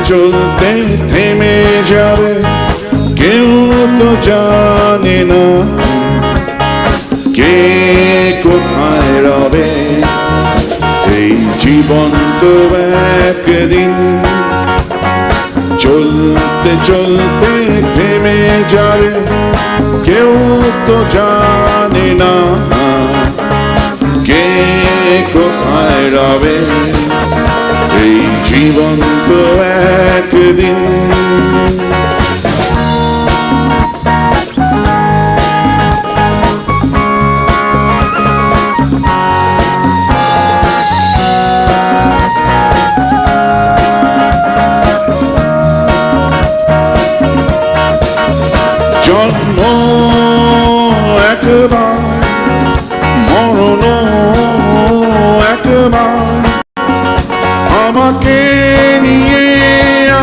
চলতে থেমে যাবে, কেউ তো জানে না কে কোথায় রবে। এই জীবন তো একদিন চলতে চলতে থেমে যাবে, কেউ তো জানে না কে কোথায় রবে। এই জীবন তো একদিন জন্ম একবার, মরণ একবার, আমাকে নিয়ে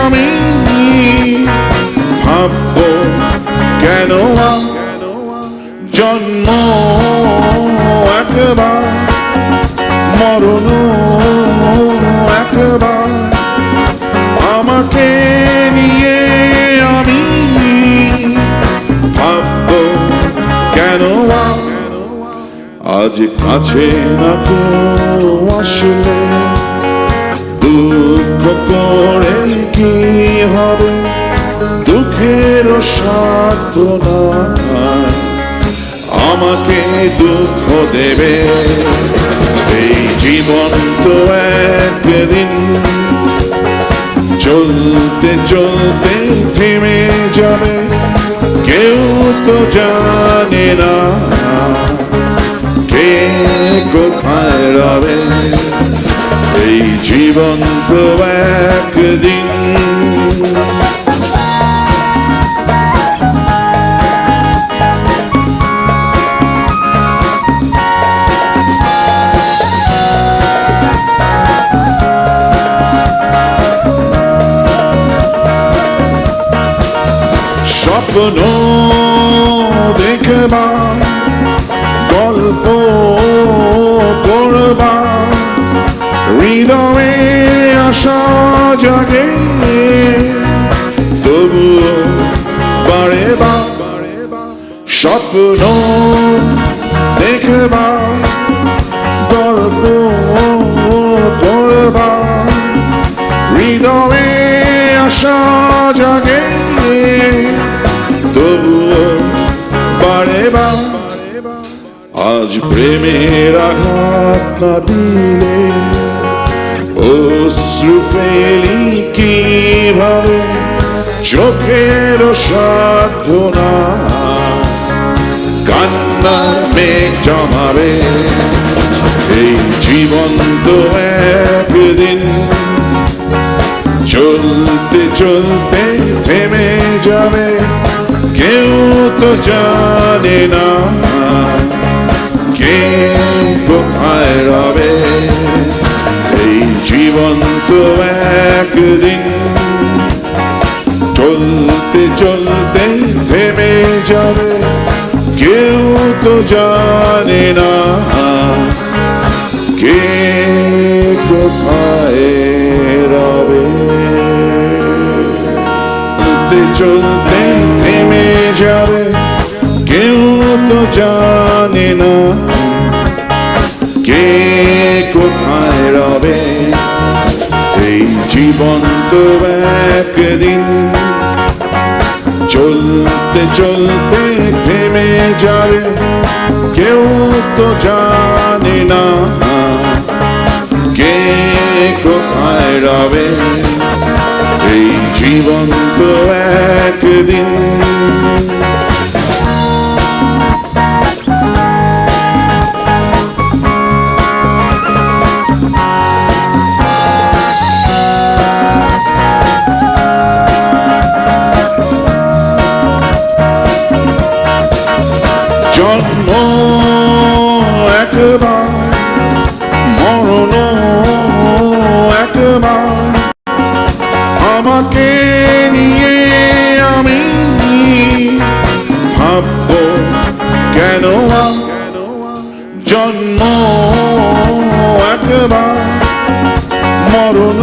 আমি ভাবব কেন? জন্ম একবার, মরণ একবার, আমাকে নিয়ে আমি ভাবব কেন? আজ কাছে না কেউ আসলে দুঃখ করে কি হবে? দুঃখের সাধনা আমাকে দুঃখ দেবে। এই জীবন তো একদিন চলতে চলতে থেমে যাবে, কেউ তো জানে না কে কোথায় রবে। এই জীবন তো একদিন স্বপ্ন দেখবা, গল্প করবা, হৃদয়ে আশা জাগে, তবুও বারে স্বপ্ন দেখবা, গল্প করবা, হৃদয়ে আশা জাগে, তবুও বারে আজ প্রেমের আঘাত না দিলে অশ্রু ফেলি কিভাবে? চোখের সাধনা কান্নার মেঘ জমাবে। এই জীবন তো একদিন চলতে চলতে থেমে যাবে, কেউ তো জানে না কে কোথায় রবে। এই জীবন তো একদিন চলতে চলতে থেমে যাবে, কেউ তো জানে না কে কোথায় রবে। চলতে চলতে থেমে যাবে, কেউ তো জানে না কে কোথায় রবে। এই জীবন তো একদিন চলতে চলতে থেমে যাবে, কেউ তো জানে না কে কোথায় রবে। এই জীবন তো একদিন জন্ম একবার, মরণ একবার, আমাকে নিয়ে আমি ভাবব কেন? জন্ম একবার, মরণ